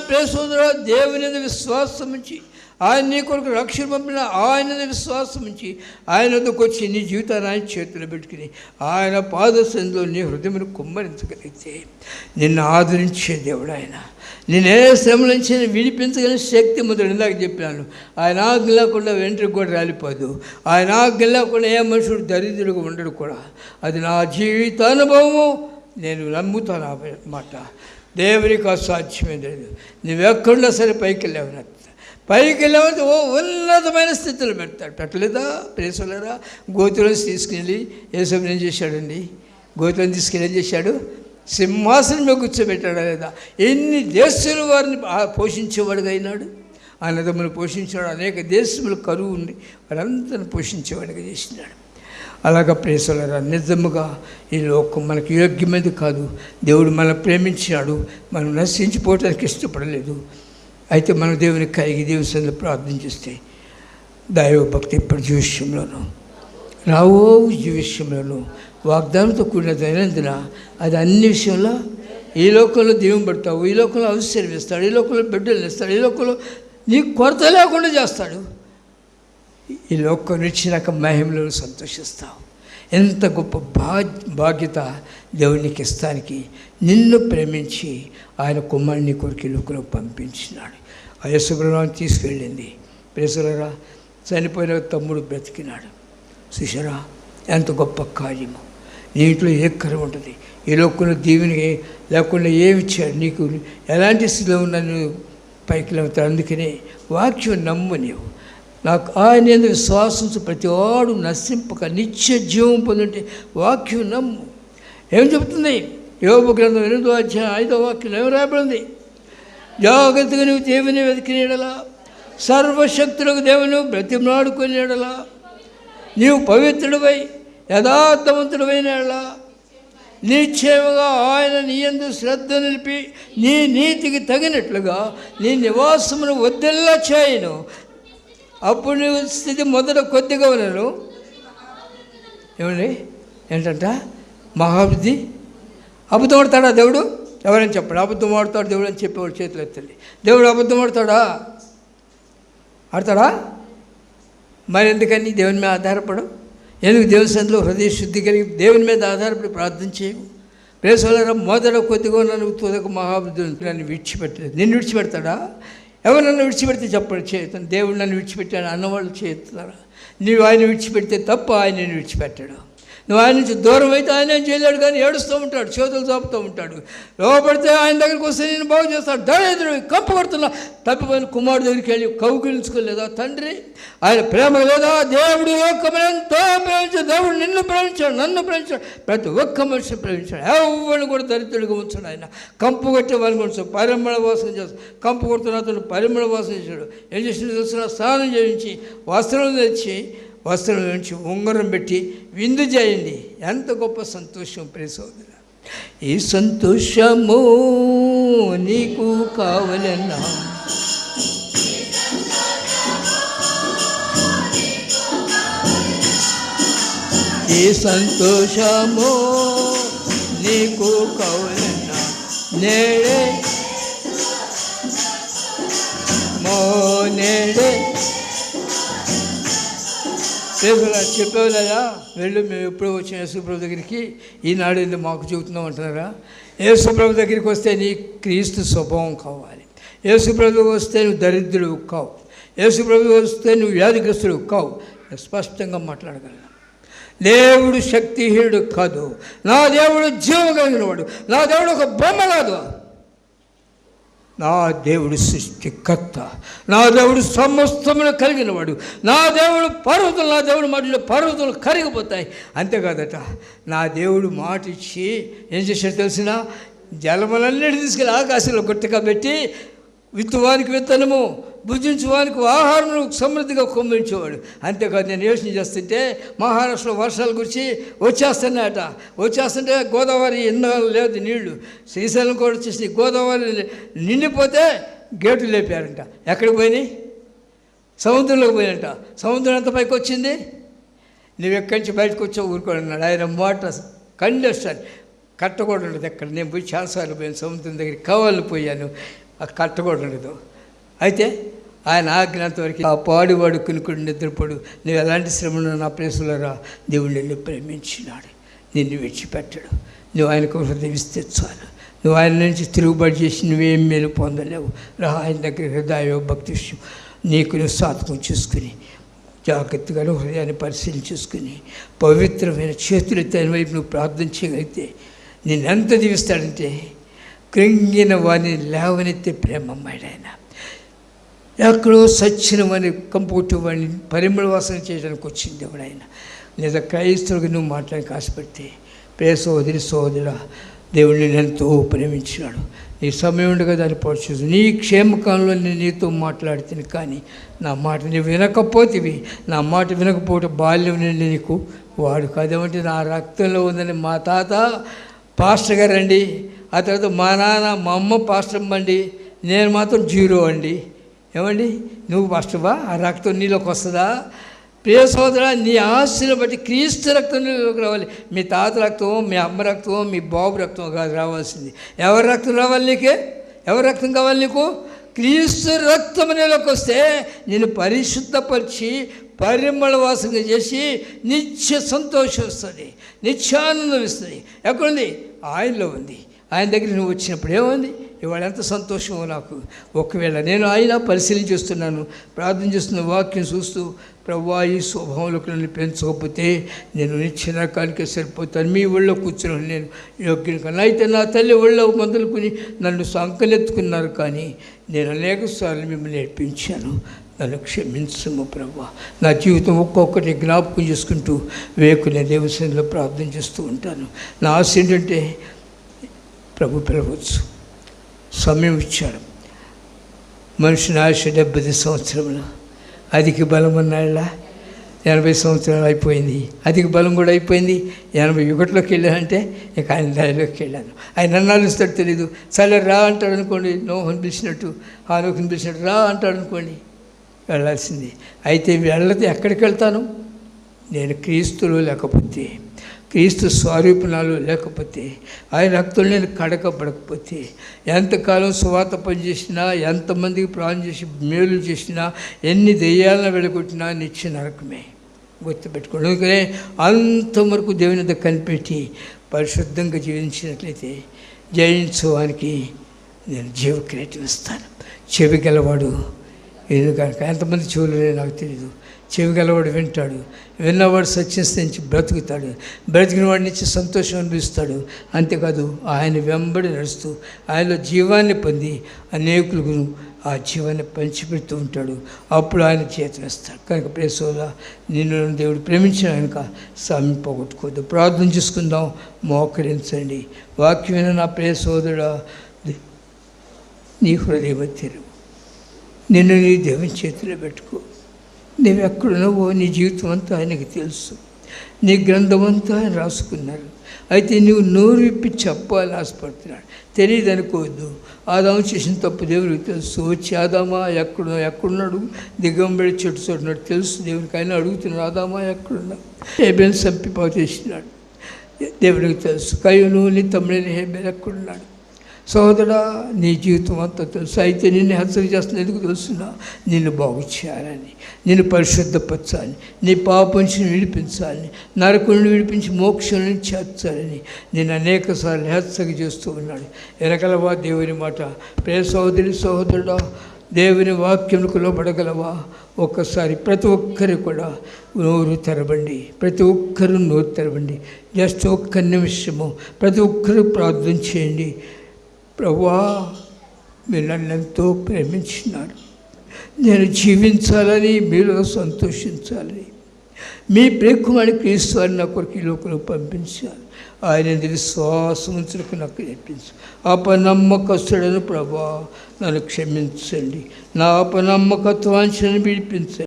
ప్రియ సోదరా, దేవుని యందు విశ్వాసం ఉంచి, ఆయన నీ కొరకు రక్షణ పంపిన ఆయన విశ్వాసం ఉంచి ఆయన వద్దకు వచ్చి నీ జీవితాన్ని ఆయన చేతులు పెట్టుకుని ఆయన పాదసంలో నీ హృదయమును కుమ్మరించగలిగితే నిన్ను ఆదరించే దేవుడు ఆయన. నేనే శ్రమ నుంచి విడిపించగలిగిన శక్తి ముద్ర. ఇందాక చెప్పాను, ఆయన ఆజ్ఞ లేకుండా వెంట్రుకు కూడా రాలిపోదు. ఆయన ఆజ్ఞ లేకుండా ఏ మనుషుడు దరిద్రుడుగా ఉండడు కూడా. అది నా జీవితానుభవము, నేను నమ్ముతాను ఆ మాట. దేవునికి అసాధ్యమేది లేదు. నువ్వెక్కడున్నా సరే పైకి వెళ్ళావంటే ఉన్నతమైన స్థితిలో పెడతాడు. పెట్టలేదా ప్రేసలేరా? గోతులను తీసుకెళ్ళి యేసు ఏం చేశాడండి? గోతులను తీసుకెళ్ళి ఏం చేశాడు? సింహాసనం మీద కూర్చోబెట్టాడా లేదా? ఎన్ని దేశాల వారిని పోషించేవాడుగా అయినాడు. అన్నదమ్ములు పోషించాడు. అనేక దేశములు కరువు ఉండి వారందరిని పోషించేవాడిగా చేసినాడు. అలాగా ప్రేసలేరా, నిజముగా ఈ లోకం మనకు యోగ్యమైనది కాదు. దేవుడు మనల్ని ప్రేమించినాడు. మనం నశించిపోవటానికి ఇష్టపడలేదు. అయితే మనం దేవునికి కలిగి దేవుని సన్నిధిలో ప్రార్థన చేస్తే దైవభక్తి ఎప్పటి జీవితంలోనూ రావో జీవితంలోనూ వాగ్దానంతో కూడిన దైనందిన అది అన్ని విషయంలో ఈ లోకంలో దీవెన పడతావు, ఈ లోకంలో అవసరం ఇస్తాడు, ఈ లోకంలో బిడ్డలు ఇస్తాడు, ఈ లోకంలో నీకు కొరత లేకుండా చేస్తాడు. ఈ లోకం నిచ్చినాక మహిమలో సంతోషిస్తావు. ఎంత గొప్ప బాధ్యత దేవునికి ఇస్తానికి నిన్ను ప్రేమించి ఆయన కుమారుని కొరికి లోకంలో పంపించినాడు. ఆ యేసుప్రభువుని తీసుకెళ్ళింది. ప్రేసలరా, చనిపోయిన తమ్ముడు బ్రతికినాడు. చూసారా ఎంత గొప్ప కార్యము. నీటిలో ఏ కరం ఉంటుంది. ఈ లోకంలో దీవెని లేకుండా ఏమిచ్చాడు నీకు? ఎలాంటి స్థితిలో ఉన్నా నువ్వు పైకి లేవుతాడు. అందుకనే వాక్యం నమ్ము. నీవు నాకు ఆయన ఎందుకు విశ్వాసించు ప్రతివాడు నశింపక నిత్య జీవం పొందుంటే వాక్యం నమ్ము. ఏం చెబుతుంది? యోబు గ్రంథం 8వ అధ్యాయం 5వ వాక్యం ఏమి రాయబడింది? జాగ్రత్తగా నువ్వు దేవుని వెతికినేడలా, సర్వశక్తులకు దేవుని బ్రతిమలాడుకునేడలా, నీవు పవిత్రుడివై యథార్థవంతుడివైన ఎడలా నిశ్చయముగా ఆయన నీ యందు శ్రద్ధ నిలిపి నీ నీతికి తగినట్లుగా నీ నివాసమును వద్దెల్లా చేయను. అప్పుడు నీ స్థితి మొదట కొద్దిగా ఉన్నాను. ఏమండి ఏంటంట? మహాబుద్ధి. అబద్ధం ఆడతాడా దేవుడు? ఎవరైనా చెప్పాడు అబద్ధం ఆడతాడు దేవుడు అని చెప్పేవాడు చేతులు ఎత్తండి. దేవుడు అబద్ధం ఆడతాడా? మరి ఎందుకని దేవుని మీద ఆధారపడు? ఎందుకు దేవుని సన్నిధిలో హృదయ శుద్ధి కలిగి దేవుని మీద ఆధారపడి ప్రార్థన చేయవు? ప్రేసోలరా, మొదట కొద్దిగా నన్ను తుదకు మహాబుద్ధి నన్ను విడిచిపెట్టలేదు. నిన్ను విడిచిపెడతాడా? ఎవరు నన్ను విడిచిపెడితే చెప్పండి చేస్తాను. దేవుడు నన్ను విడిచిపెట్టాను అన్నవాళ్ళు చేస్తున్నారా? నీవు ఆయన విడిచిపెడితే తప్ప ఆయన నేను విడిచిపెట్టాడు. నువ్వు ఆయన నుంచి దూరం అయితే ఆయన ఏం చేయలేడు, కానీ ఏడుస్తూ ఉంటాడు, చేతులు చాపుతూ ఉంటాడు. లోపడితే ఆయన దగ్గరికి వస్తే నేను బాగు చేస్తాడు. దరిద్రుడు కంపు కొడుతున్నా తప్పిపోయిన కుమారుడు దగ్గరికి వెళ్ళి కౌగిలించుకోలేదా తండ్రి? ఆయన ప్రేమ లేదా? దేవుడు లోకమునంతా ప్రేమించాడు. దేవుడు నిన్ను ప్రేమించాడు, నన్ను ప్రేమించాడు, ప్రతి ఒక్క మనిషిని ప్రేమించాడు. ఎవరిని కూడా దరిద్రుడిగా ఉంచాడు. ఆయన కంపు కొట్టే వాళ్ళని ఉంచాడు, పరిమళ వాసన చేస్తాడు. కంపు కొడుతున్న అతను పరిమళ వాసన చేశాడు. ఏం చేసిన చూసిన స్నానం చేయించి వస్త్రం తెచ్చి వస్త్రం నుంచి ఉంగరం పెట్టి విందు చేయండి. ఎంత గొప్ప సంతోషం ప్రియ సోదరా. ఈ సంతోషము నీకు కావాలన్నా, ఈ సంతోషము నీకు కావాలన్నా నేడే నేడే చెప్పేవాళ్ళ వెళ్ళు. మేము ఎప్పుడో వచ్చిన యేసుప్రభు దగ్గరికి, ఈనాడు ఎందుకు మాకు చెబుతున్నాం అంటున్నారా? యేసుప్రభు దగ్గరికి వస్తే నీ క్రీస్తు స్వభావం కావాలి. యేసుప్రభుకి వస్తే నువ్వు దరిద్రుడు కావు. యేసుప్రభుకి వస్తే నువ్వు వ్యాధిగ్రస్తుడు కావు. స్పష్టంగా మాట్లాడగలను. దేవుడు శక్తిహీనుడు కాదు. నా దేవుడు జీవం కలిగిన వాడు. నా దేవుడు ఒక బొమ్మ కాదు. నా దేవుడు సృష్టికర్త. నా దేవుడు సమస్తమును కలిగినవాడు. నా దేవుడు పర్వతం, నా దేవుడు మాటలు పర్వతాలు కరిగిపోతాయి. అంతేకాదట, నా దేవుడు మాట ఇచ్చి ఏం చేశాడు తెలిసిన? జలములన్నిటి తీసుకెళ్ళి ఆకాశంలో గుట్టగా పెట్టి విత్తువానికి విత్తనము, భుజించువానికి ఆహారం సమృద్ధిగా కుమ్మరించేవాడు. అంతేకాదు, నేను యోచన చేస్తుంటే మహారాష్ట్రలో వర్షాల గురించి వచ్చేస్తుంటే గోదావరి ఎన్నో లేదు నీళ్లు. శ్రీశైలం కూడా వచ్చేసి గోదావరి నిండిపోతే గేట్లు లేపారంట. ఎక్కడికి పోయినాయి? సముద్రంలోకి పోయినంట. సముద్రం ఎంత పైకి వచ్చింది? నువ్వు ఎక్కడి నుంచి బయటకు వచ్చావు ఊరుకోన్నాడు ఆయన. మోటార్ కండెస్టర్ కట్టకూడదు ఎక్కడ. నేను పోయి చాలాసార్లు పోయాను సముద్రం దగ్గరికి, కావాలి పోయాను. ఆ కట్ట కూడా ఉండదు. అయితే ఆయన ఆజ్ఞాంతవరకు ఆ పాడువాడు కొనుక్కుని నిద్రపోడు. నువ్వు ఎలాంటి శ్రమను నా ప్లేసులో రా. దేవుడు నిన్ను ప్రేమించినాడు, నిన్ను విడిచిపెట్టాడు. నువ్వు ఆయనకు హృదయం ఇస్తే చాలు. నువ్వు ఆయన నుంచి తిరుగుబాటు చేసి నువ్వేం మేలు పొందలేవు. రా ఆయన దగ్గర హృదయ భక్తి విషయం నీకు నువ్వు సాధకం చేసుకుని జాగ్రత్తగా హృదయాన్ని పరిశీలన చేసుకుని పవిత్రమైన చేతులెత్తి ఆయన వైపు నువ్వు ప్రార్థన చేయగలిగితే నేను ఎంత దీవిస్తాడంటే కృంగిన వారిని లేవనెత్తే ప్రేమమ్మాడు ఆయన. ఎక్కడో సచ్చిన వాడిని కంపోటు వాడిని పరిమళ వాసన చేయడానికి వచ్చింది దేవుడు ఆయన. లేదా క్రైస్తవుడికి నువ్వు మాట్లాడడానికి ఆశపడితే ప్రియ సోదరి సోదరుడా, దేవుడు నేను ఎంతో ప్రేమించినాడు. నీ సమయం ఉండగా దాన్ని పోషించు. నీ క్షేమకాలంలో నేను నీతో మాట్లాడుతాను, కానీ నా మాట నువ్వు వినకపోతేవి. నా మాట వినకపోతే బాల్యం నుండి నీకు వాడు కాదేమంటే నా రక్తంలో ఉందని మా తాత పాస్టర్ గారు అండి, ఆ తర్వాత మా నాన్న మా అమ్మ పాస్టర్ అండి, నేను మాత్రం 0 అండి. ఏమండి నువ్వు పాస్టర్వా? ఆ రక్తం నీలోకి వస్తుందా? ప్రియ సోదరా, నీ ఆశను బట్టి క్రీస్తు రక్తం నీలోకి రావాలి. మీ తాత రక్తం, మీ అమ్మ రక్తం, మీ బాబు రక్తం కాదు రావాల్సింది. ఎవరి రక్తం రావాలి నీకే? ఎవరి రక్తం కావాలి నీకు? క్రీస్తు రక్తం నీలోకి వస్తే నేను పరిశుద్ధపరిచి పరిమళ వాసన చేసి నిత్య సంతోషం వస్తుంది, నిత్యానందం ఇస్తుంది. ఎక్కడుంది? ఆయనలో ఉంది. ఆయన దగ్గర నువ్వు వచ్చినప్పుడు ఏముంది? ఇవాళ ఎంత సంతోషమో నాకు. ఒకవేళ నేను ఆయన పరిశీలన చేస్తున్నాను, ప్రార్థన చేస్తున్న వాక్యం చూస్తూ ప్రభువా ఈ స్వభావంలోకి నన్ను పెంచకపోతే నేను నిత్య నరకానికే సరిపోతాను. మీ ఒళ్ళో కూర్చున్నాను నేను యోగ్యుని కన్నా. అయితే నా తల్లి ఒళ్ళో మొదలుకొని నన్ను సంకలెత్తుకున్నారు, కానీ నేను అనేక సార్లు మిమ్మల్ని నేర్పించాను. నన్ను క్షమించము ప్రభువా. నా జీవితం ఒక్కొక్కటి జ్ఞాపకం చేసుకుంటూ వేకునే దేవసేనలో ప్రార్థన చేస్తూ ఉంటాను. నా ఆశ ఏంటంటే ప్రభు పిలవచ్చు, సమయం ఇచ్చాడు. మనిషిని ఆయుష 70 సంవత్సరములు. అధిక బలం అన్నాళ్ళ 80 సంవత్సరాలు అయిపోయింది. అధిక బలం కూడా అయిపోయింది. 81లోకి వెళ్ళానంటే ఇక ఆయన దారిలోకి వెళ్ళాను. ఆయన అన్నాళ్ళు ఇస్తాడు తెలీదు. సరే రా అంటాడు అనుకోండి, నోహను పిలిచినట్టు, హానోకుని పిలిచినట్టు రా అంటాడు అనుకోండి, వెళ్ళాల్సింది. అయితే వెళ్ళతే ఎక్కడికి వెళ్తాను? నేను క్రీస్తులో లేకపోతే, క్రీస్తు స్వరూపణాలు లేకపోతే, ఆయన రక్తం నేను కడకబడకపోతే, ఎంతకాలం సువార్త పనిచేసినా, ఎంతమందికి ప్రాణం చేసి మేలు చేసినా, ఎన్ని దెయ్యాలను వెళ్ళగొట్టినా నిత్య నరకమే. గుర్తుపెట్టుకోండి. అందుకనే అంతవరకు దేవుని దగ్గర కనిపెట్టి పరిశుద్ధంగా జీవించినట్లయితే జయించడానికి నేను జీవక్రియటం ఇస్తాను. చెవి గలవాడు ఎందుకనక ఎంతమంది చెవులు నాకు తెలియదు. చెవి గలవాడు వింటాడు, విన్నవాడు సత్యం నుంచి బ్రతుకుతాడు, బ్రతికిన వాడి నుంచి సంతోషం అనిపిస్తాడు. అంతేకాదు ఆయన వెంబడి నడుస్తూ ఆయనలో జీవాన్ని పొంది అనేకులకు ఆ జీవాన్ని పంచిపెడుతూ ఉంటాడు. అప్పుడు ఆయన చేతులు వేస్తాడు. కనుక ప్రియ సోదరా, నిన్ను దేవుడు ప్రేమించిన కనుక సమయం పోగొట్టుకోవద్దు. ప్రార్థన చేసుకుందాం, మోకరించండి. వాక్యమైన నా ప్రియ సోదరుడా, నీ హృదయం తెరువు. నిన్ను నీ దేవుని చేతిలో పెట్టుకో. నువ్వెక్కడున్నావో నీ జీవితం అంతా ఆయనకి తెలుసు. నీ గ్రంథం అంతా ఆయన రాసుకున్నారు. అయితే నువ్వు నోరు విప్పి చెప్పాలని ఆశపడుతున్నాడు. తెలియదు అనుకోవద్దు. ఆదాము చేసిన తప్పు దేవుడికి తెలుసు. వచ్చి ఆదామా ఎక్కడున్నాడు? దిగంబడి చెట్టు చోటున్నాడు తెలుసు దేవునికి. ఆయన అడుగుతున్నాడు, ఆదామా ఎక్కడున్నాడు? హేబేలు చంపిపావు చేసినాడు, దేవుడికి తెలుసు. కయ్యూను నీ తమ్ముడైన హేబేలు ఎక్కడున్నాడు? సోదరా, నీ జీవితం అంతా తెలుసు. అయితే నిన్ను హెచ్చరిక చేస్తున్నా, ఎందుకు తెలుసున్నా? నిన్ను బాగు చేయాలని, నిన్ను పరిశుద్ధపరచాలని, నీ పాపం నుంచి విడిపించాలని, నరకుని విడిపించి మోక్షం నుంచి చేర్చాలని నేను అనేక సార్లు హెచ్చరిక చేస్తూ ఉన్నాడు. ఎనగలవా దేవుని మాట? ప్రియ సోదరి సోదరుడా, దేవుని వాక్యంకు లోబడగలవా? ఒక్కసారి ప్రతి ఒక్కరు కూడా నోరు తెరవండి. ప్రతి ఒక్కరూ నోరు తెరవండి. జస్ట్ ఒక్క నిమిషము ప్రతి ఒక్కరూ ప్రార్థన చేయండి. ప్రభువా, మీరు నన్ను ఎంతో ప్రేమించినారు. నేను జీవించాలని, మీలో సంతోషించాలని, మీ ప్రేకుమాని క్రీస్తు వారిని నా కొరకు ఈ లోకంలో పంపించారు. ఆయన విశ్వాసం ఉంచుటకు నాకు నేర్పించు. అపనమ్మకస్తుడను ప్రభువా, నన్ను క్షమించండి. నా అపనమ్మకత్వాన్ని విడిపించండి.